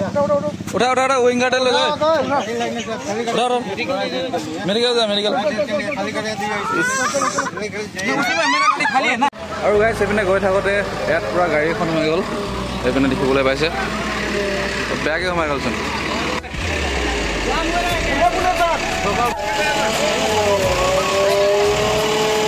उठा उठा उठा विंगार ले ले उठा उठा मेडिकल जा मेडिकल আৰু গাইছ এপিনে গৈ থাকোঁতে ইয়াত পুৰা গাড়ী এখন সোমাই গ'ল এইপিনে দেখিবলৈ পাইছে বেয়াকৈ সোমাই গ'লচোন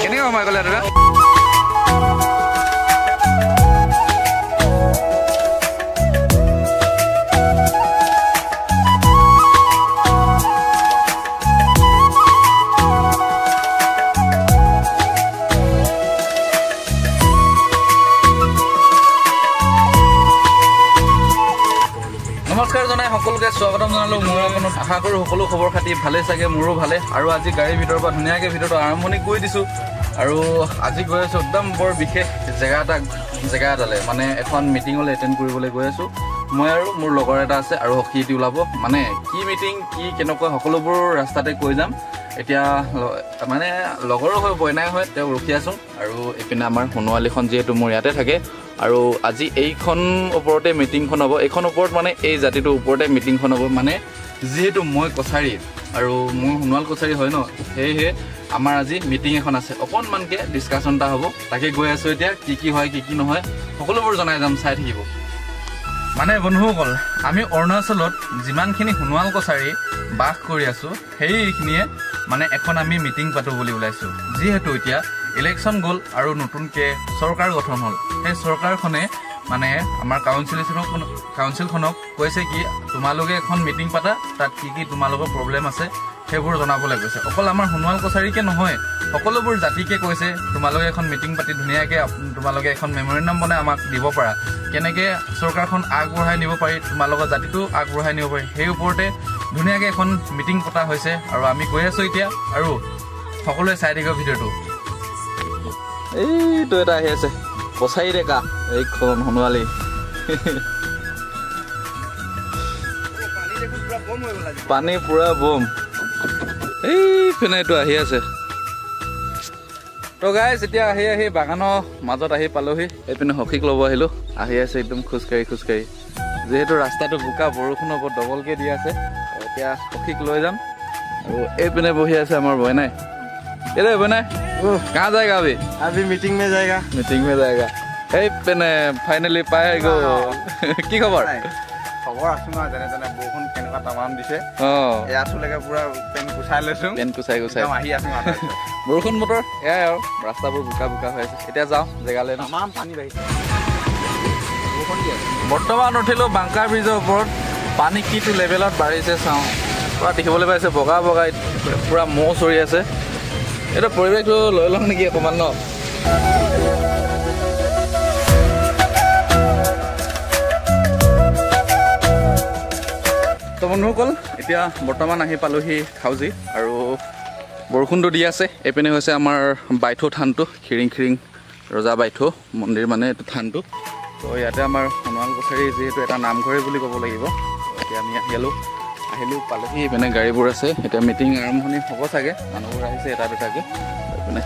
কেনেকৈ সোমাই গ'লে দাদা নমস্কাৰ জনাই সকলোকে স্বাগতম জনালোঁ মোৰ আপোনাৰ আশা কৰোঁ সকলো খবৰ খাতি ভালে চাগে মোৰো ভালে আৰু আজি গাড়ীৰ ভিতৰৰ পৰা ধুনীয়াকৈ ভিডিঅ'টো আৰম্ভণি কৰি দিছোঁ আৰু আজি গৈ আছোঁ একদম বৰ বিশেষ জেগা এটালৈ মানে এখন মিটিঙলৈ এটেণ্ড কৰিবলৈ গৈ আছোঁ মই আৰু মোৰ লগৰ এটা আছে আৰু সখীটি ওলাব মানে কি মিটিং কি কেনেকুৱা সকলোবোৰ ৰাস্তাতে কৈ যাম এতিয়া মানে লগৰো হৈ বইনাই হয় তেওঁ ৰখি আছোঁ আৰু এইপিনে আমাৰ সোণোৱালীখন যিহেতু মোৰ ইয়াতে থাকে আৰু আজি এইখন ওপৰতে মিটিংখন হ'ব এইখন ওপৰত মানে এই জাতিটোৰ ওপৰতে মিটিংখন হ'ব মানে যিহেতু মই কছাৰী আৰু মোৰ সোণোৱাল কছাৰী হয় ন সেয়েহে আমাৰ আজি মিটিং এখন আছে অকণমানকৈ ডিছকাশ্যন এটা হ'ব তাকে গৈ আছোঁ এতিয়া কি হয় কি নহয় সকলোবোৰ জনাই যাম চাই থাকিব মানে বন্ধুসকল আমি অৰুণাচলত যিমানখিনি সোণোৱাল কছাৰী বাস কৰি আছোঁ সেইখিনিয়ে মানে এখন আমি মিটিং পাতোঁ বুলি ওলাইছোঁ যিহেতু এতিয়া ইলেকশ্যন গ'ল আৰু নতুনকৈ চৰকাৰ গঠন হ'ল সেই চৰকাৰখনে মানে আমাৰ কাউন্সিলখনক কৈছে কি তোমালোকে এখন মিটিং পাতা তাত কি তোমালোকৰ প্ৰব্লেম আছে সেইবোৰ জনাবলৈ কৈছে অকল আমাৰ সোণোৱাল কছাৰীকে নহয় সকলোবোৰ জাতিকে কৈছে তোমালোকে এখন মিটিং পাতি ধুনীয়াকৈ তোমালোকে এখন মেমৰেণ্ডাম বনাই আমাক দিব পাৰা কেনেকৈ চৰকাৰখন আগবঢ়াই নিব পাৰি তোমালোকৰ জাতিটো আগবঢ়াই নিব পাৰি সেই ওপৰতে ধুনীয়াকৈ এখন মিটিং পতা হৈছে আৰু আমি গৈ আছোঁ এতিয়া আৰু সকলোৱে চাই থাকিব ভিডিঅ'টো এইটো এটা আহি আছে কছাৰী ডেকা এইখন সোণোৱালী পানী পুৰা বম এইপিনে এইটো আহি আছে তো গাইজ এতিয়া আহি বাগানৰ মাজত আহি পালোহি এইপিনে সখীক ল'ব আহিলোঁ আহি আছে একদম খোজকাঢ়ি যিহেতু ৰাস্তাটো বোকা বৰষুণৰ ওপৰত ডবলকৈ দি আছে এতিয়া সখীক লৈ যাম আৰু এইপিনে বহি আছে আমাৰ বইনাই এৰে বইনাই कहाँ जाएगा अभी मीटिंग में जाएगा फाइनली पाए गो की खबर खबर आसो ना जेने जेने बरखुन केनेका तामान दिसे या आसुलेके पूरा पेन कुसाइ लैसु पेन कुसाइ आही आसु माथा बरखुन बतर या यार रास्ताবোৰ বুকা হৈ আছে এতিয়া যাও জেগালৈ তামাম পানী বাহিছে বৰ্তমান উঠিলো বাংকা ব্ৰিজৰ ওপৰত পানী কিটো লেভেলত বাঢ়িছে চাও পুৰা দেখিবলৈ পাইছে বগা পুৰা মৌ চৰি আছে এটা পৰিৱেশটো লৈ লওঁ নেকি অকণমান ন তো বন্ধুসকল এতিয়া বৰ্তমান আহি পালোহি খাউজি আৰু বৰষুণটো দি আছে এইপিনে হৈছে আমাৰ বাইথৌ থানটো খিৰিং ৰজা বাইথৌ মন্দিৰ মানে এইটো থানটো তো ইয়াতে আমাৰ সোণোৱাল কছাৰী যিহেতু এটা নামঘৰে বুলি ক'ব লাগিব এতিয়া আমি আহিলোঁ পালোহি এইপিনে গাড়ীবোৰ আছে এতিয়া মিটিং আৰম্ভণি হ'ব চাগে মানুহবোৰ আহিছে এটা দুটাকৈ এইপিনে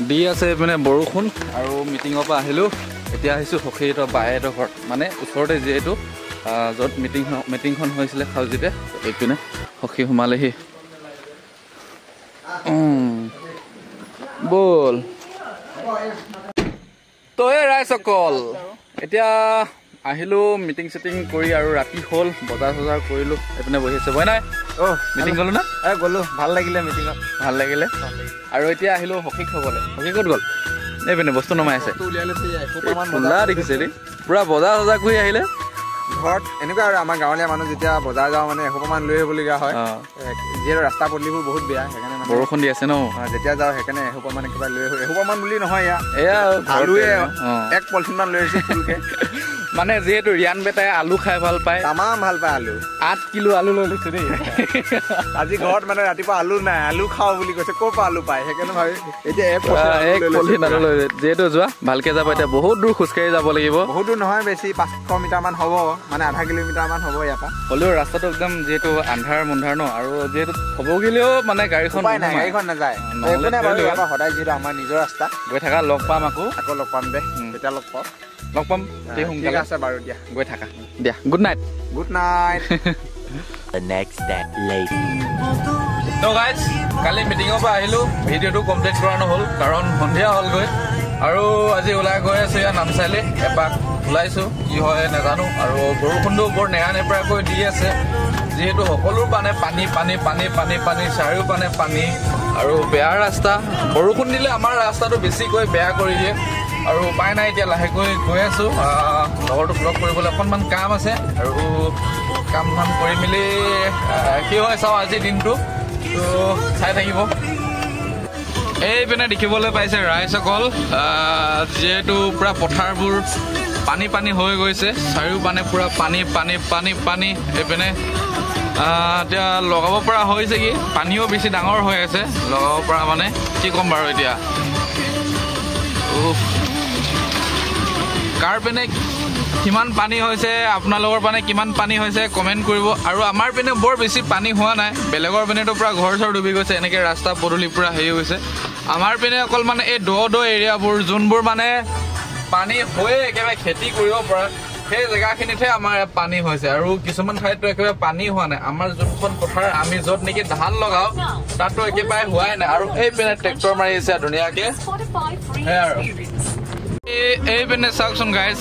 দি আছে এইপিনে বৰষুণ আৰু মিটিঙৰ পৰা আহিলোঁ এতিয়া আহিছোঁ সখীহঁতৰ বায়েহঁতৰ ঘৰত মানে ওচৰতে যিহেতু য'ত মিটিংখন হৈছিলে খাউজিতে এইপিনে সখী সোমালেহি বল তো এই ৰাইজসকল এতিয়া আহিলোঁ মিটিং চিটিং কৰি আৰু ৰাতি হ'ল বজাৰ চজাৰ কৰিলোঁ এইপিনে বহি আছে বই নাই মিটিং গ'লোঁ না গ'লোঁ ভাল লাগিলে মিটিঙত ভাল লাগিলে আৰু এতিয়া আহিলোঁ সখীক থ'বলৈ সখী ক'ত গ'ল এইপিনে বস্তু নমাই আছে খোলা দেখিছে দেই পুৰা বজাৰ চজাৰ কৰি আহিলে ঘৰত এনেকুৱা আৰু আমাৰ গাঁৱলীয়া মানুহ যেতিয়া বজাৰ যাওঁ মানে এসোপামান লৈ আহিবলগীয়া হয় যিহেতু ৰাস্তা পদূলিবোৰ বহুত বেয়া সেইকাৰণে বৰষুণ দি আছে ন যেতিয়া যাওঁ সেইকাৰণে এসোপামান কিবা লৈ আহোঁ এসোপামান বুলি নহয় এয়া আলুৱে 1 পলিথিনমান লৈ আহিছোঁ ফুলকৈ মানে যেহেতু ৰিয়ান বেটাই আলু খাই ভাল পায় তামাম ভাল পায় আলু 8 কিলো আলু লৈ লৈছো দেই আজি ঘৰত মানে ৰাতিপুৱা আলু নাই আলু খাও বুলি কৈছে ক'ৰ পৰা আলু পায় সেইকাৰণে ভাবি এতিয়া এক পলিথিন আলু লৈ যেহেতু যোৱা ভালকে যাব এতিয়া বহুত দূৰ খোজকাঢ়ি যাব লাগিব বহুত দূৰ নহয় বেছি 500 মিটাৰ মান হ'ব মানে আধা কিলোমিটাৰ মান হ'ব ইয়াৰ পৰা হ'লেও ৰাস্তাটো একদম যেহেতু আন্ধাৰ মুন্ধাৰ ন আৰু যেহেতু হ'ব গ'লেও মানে গাড়ীখন নাযায় সদায় যিহেতু আমাৰ নিজৰ ৰাস্তা গৈ থাকা লগ পাম আকৌ লগ পাম দে তেতিয়া লগ পাম ঠিক আছে বাৰু দিয়া গৈ থাকা দিয়া good night The next day later. তো গাইজ কালি মিটিঙৰ পৰা আহিলোঁ ভিডিঅ'টো কমপ্লিট কৰা নহ'ল কাৰণ সন্ধিয়া হ'লগৈ আৰু আজি ওলাই গৈ আছোঁ ইয়াৰ নামচাইলৈ এপাক ওলাইছোঁ কি হয় নাজানো আৰু বৰষুণটো বৰ নেৰানেপেৰাকৈ দি আছে যিহেতু সকলো পানী পানী পানী পানী পানী পানী চাৰিওপানে পানী আৰু বেয়া ৰাস্তা বৰষুণ দিলে আমাৰ ৰাস্তাটো বেছিকৈ বেয়া কৰি দিয়ে আৰু উপায় নাই এতিয়া লাহেকৈ গৈ আছোঁ লগৰটোক লগ কৰিবলৈ অকণমান কাম আছে আৰু কাম ধাম কৰি মেলি কি হয় চাওঁ আজিৰ দিনটো তো চাই থাকিব এইপিনে দেখিবলৈ পাইছে ৰাইজসকল যিহেতু পূৰা পথাৰবোৰ পানী পানী হৈ গৈছে চাৰিওপানে পূৰা পানী পানী পানী পানী এইপিনে এতিয়া লগাব পৰা হৈছে কি পানীও বেছি ডাঙৰ হৈ আছে লগাব পৰা মানে কি ক'ম বাৰু এতিয়া কাৰ পিনে কিমান পানী হৈছে আপোনালোকৰ পিনে কিমান পানী হৈছে কমেণ্ট কৰিব আৰু আমাৰ পিনে বৰ বেছি পানী হোৱা নাই বেলেগৰ পিনেতো পূৰা ঘৰ চৰ ডুবি গৈছে এনেকৈ ৰাস্তা পদূলি পূৰা হেৰি হৈছে আমাৰ পিনে অকল মানে এই দ এৰিয়াবোৰ যোনবোৰ মানে পানী হৈয়ে একেবাৰে খেতি কৰিব পৰা সেই জেগাখিনিতহে আমাৰ ইয়াত পানী হৈছে আৰু কিছুমান ঠাইতো একেবাৰে পানী হোৱা নাই আমাৰ যোনখন পথাৰ আমি য'ত নেকি ধান লগাওঁ তাতো একেবাৰে হোৱাই নাই আৰু এই পিনে ট্ৰেক্টৰ মাৰি আছে ধুনীয়াকৈ সেয়াই আৰু এইপিনে চাওকচোন গাইজ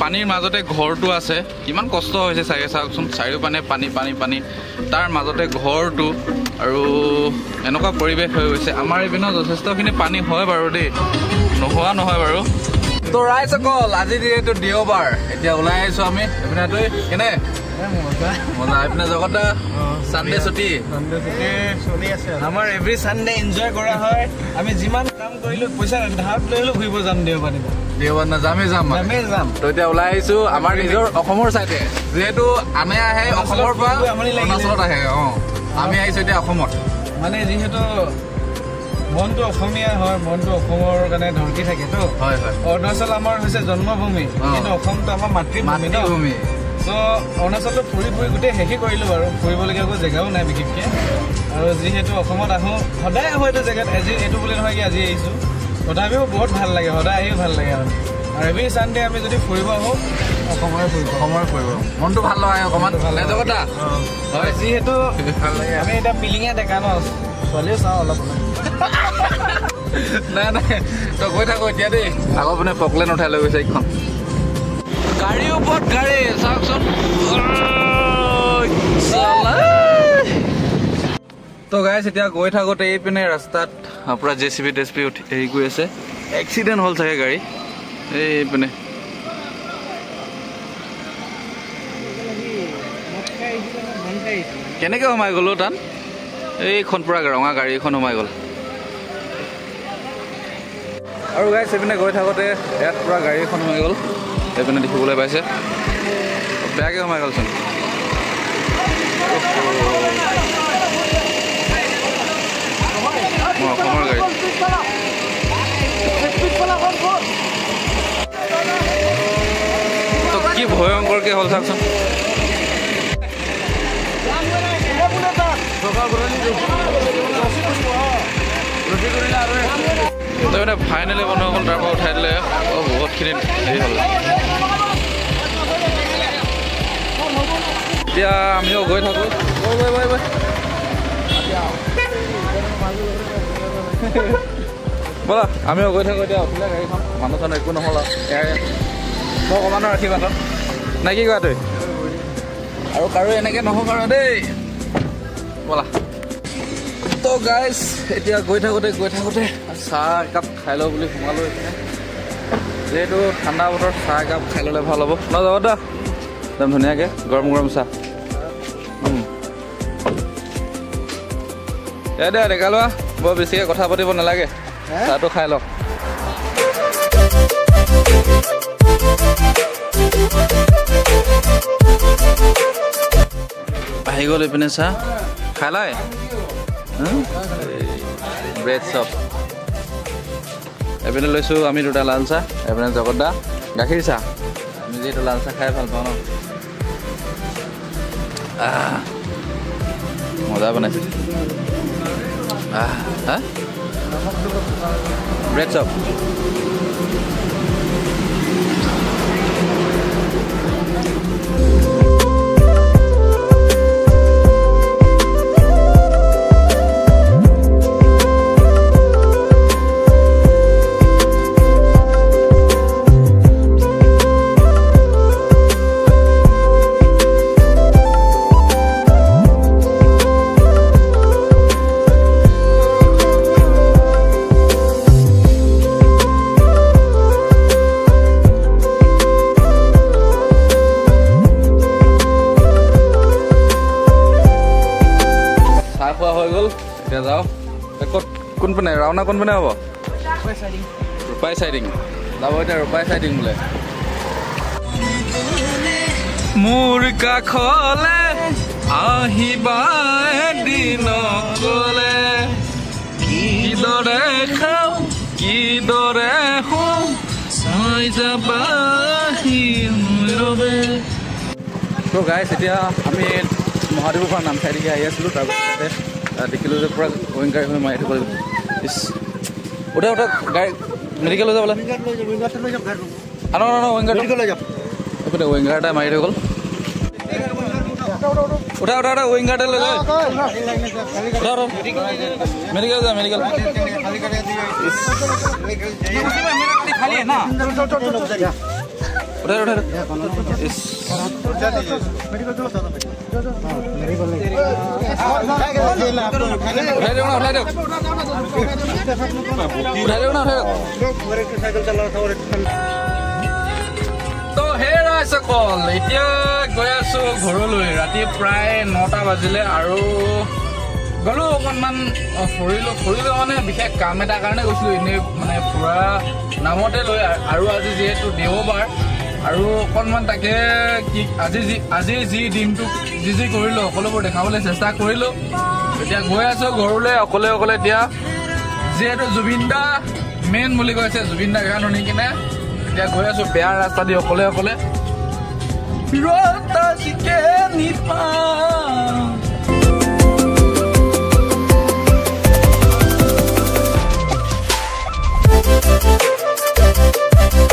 পানীৰ মাজতে ঘৰটো আছে কিমান কষ্ট হৈছে চাগে চাওকচোন চাৰিওপানে পানী পানী পানী তাৰ মাজতে ঘৰটো আৰু এনেকুৱা পৰিৱেশ হৈ গৈছে আমাৰ এইপিনে যথেষ্টখিনি পানী হয় বাৰু দেই নোহোৱা নহয় বাৰু তো ৰাইজসকল আজি যিহেতু দেওবাৰ এতিয়া ওলাই আহিছোঁ আমি এইপিনে তই কেনে মজা এইপিনে জগতা চানডে ছুটি চলি আছে আমাৰ এভৰি চানডে এনজয় কৰা হয় আমি যিমান কাম কৰিলো পইচা ধাৰ লৈ ফুৰিব যাম দেওবাৰ যামেই যাম তো এতিয়া ওলাই আহিছোঁ আমাৰ নিজৰ অসমৰ চাইডে যিহেতু আনে আহে অসমৰ পৰা অৰুণাচলত আহে আমি আহিছোঁ এতিয়া অসমত মানে যিহেতু মনটো অসমীয়া হয় মনটো অসমৰ কাৰণে ধৰকি থাকেতো হয় হয় অৰুণাচল আমাৰ হৈছে জন্মভূমি কিন্তু অসমটো আমাৰ মাতৃভূমি তো অৰুণাচলটো ফুৰি গোটেই শেষে কৰিলোঁ বাৰু ফুৰিবলগীয়া একো জেগাও নাই বিশেষকৈ আৰু যিহেতু অসমত আহোঁ সদায় আহোঁ এইটো জেগাত আজি এইটো বুলি নহয় কি আজি আহিছোঁ তথাপিও বহুত ভাল লাগে সদায় আহিও ভাল লাগে আৰু এভৰি চানডে আমি যদি ফুৰিব আহোঁ অসমৰে ফুৰিব মনটো ভাল লগাই অকণমান জগতা হয় যিহেতু ভাল লাগে আমি এতিয়া পিলিঙে ডেকা ন ছোৱালীও চাওঁ অলপ নাই তই গৈ থাকো এতিয়া দেই আগৰ পিনে পকলেন উঠাই লৈ গৈছে এইখন গাড়ীৰ ওপৰত গাড়ী চাওকচোন তো গাইছ এতিয়া গৈ থাকোঁতে এইপিনে ৰাস্তাত পূৰা JCB হেৰি কৰি আছে এক্সিডেণ্ট হ'ল চাগে গাড়ী এইপিনে কেনেকৈ সোমাই গ'লো তাত এইখন পূৰা ৰঙা গাড়ী এখন সোমাই গ'ল আৰু গাইছ এইপিনে গৈ থাকোঁতে ইয়াত পূৰা গাড়ী এখন সোমাই গ'ল এইপিনে দেখিবলৈ পাইছে বেয়াকৈ সোমাই গ'লচোন অসমৰ গাড়ী তো কি ভয়ংকৰকৈ হ'ল চাওকচোন তাৰমানে ফাইনেলি বন্ধুসকল তাৰ পৰা উঠাই দিলে বহুতখিনি হেৰি হ'ল এতিয়া আমিও গৈ থাকোঁ ব'লা আমিও গৈ থাকোঁ এতিয়া উঠিলে গাড়ীখন মানুহ চানুহ একো নহ'ল আৰু মই অকণমানো ৰাখিবা তাত নাই কি কোৱা তই আৰু কাৰো এনেকৈ নহওক আৰু দেই ব'লা তো গাইজ এতিয়া গৈ থাকোঁতে চাহ একাপ খাই লওঁ বুলি সোমালোঁ এইপিনে যিহেতু ঠাণ্ডা বতৰ চাহ একাপ খাই ল'লে ভাল হ'ব ন জগতা একদম ধুনীয়াকৈ গৰম চাহ দে ডেকা লোৱা বৰ বেছিকৈ কথা পাতিব নালাগে চাহটো খাই লওক আহি গ'ল এইপিনে চাহ খালাই ব্ৰেড চপ এইপিনে লৈছোঁ আমি দুটা লাল চাহ এইপিনে জগত দা গাখীৰ চাহ আমি যিহেতু লাল চাহ খাই ভাল পাওঁ ন মজা বনাইছে ব্ৰেড চপ হৈ গ'ল এতিয়া যাওঁ ক'ত কোনপিনে ৰাওনা কোনপিনে হ'ব ৰূপাই চাইডিং যাব এতিয়া ৰূপাই চাইডিং বোলে মোৰ কাষলে আহিবা এদিন গ'লে কিদৰে খাওঁ কিদৰে শুওঁ চাই যাবাহি ৰবে তো গাইছ এতিয়া আমি মহাদেৱৰ পৰা নাম চাই দেখি আহি আছিলোঁ তাৰপিছতে দেখিলোঁ যে পূৰা উইংগাৰ হৈ মাৰি থাকিব উঠা উঠা গাড়ী মেডিকেল লৈ যাবলৈ উইংগাৰ এইপিনে উইংগাৰ এটা মাৰি থৈ গ'ল উঠা উঠা উঠা উইংগাৰটা লৈ যায় উঠা উঠা মেডিকেল যা মেডিকেল উঠা উঠা তো হে ৰাইজসকল এতিয়া গৈ আছো ঘৰলৈ ৰাতি প্ৰায় 9টা বাজিলে আৰু গ'লো অকণমান ফুৰিলো মানে বিশেষ কাম এটাৰ কাৰণে গৈছিলোঁ এনেই মানে ফুৰা নামতে লৈ আৰু আজি যিহেতু দেওবাৰ আৰু অকণমান তাকে কি আজি যি দিনটো যি কৰিলোঁ সকলোবোৰ দেখাবলৈ চেষ্টা কৰিলোঁ এতিয়া গৈ আছোঁ ঘৰলৈ অকলে এতিয়া যিহেতু জুবিন দা মেইন বুলি কৈছে জুবিন দা গান শুনি কিনে এতিয়া গৈ আছোঁ বেয়া ৰাস্তা দি অকলে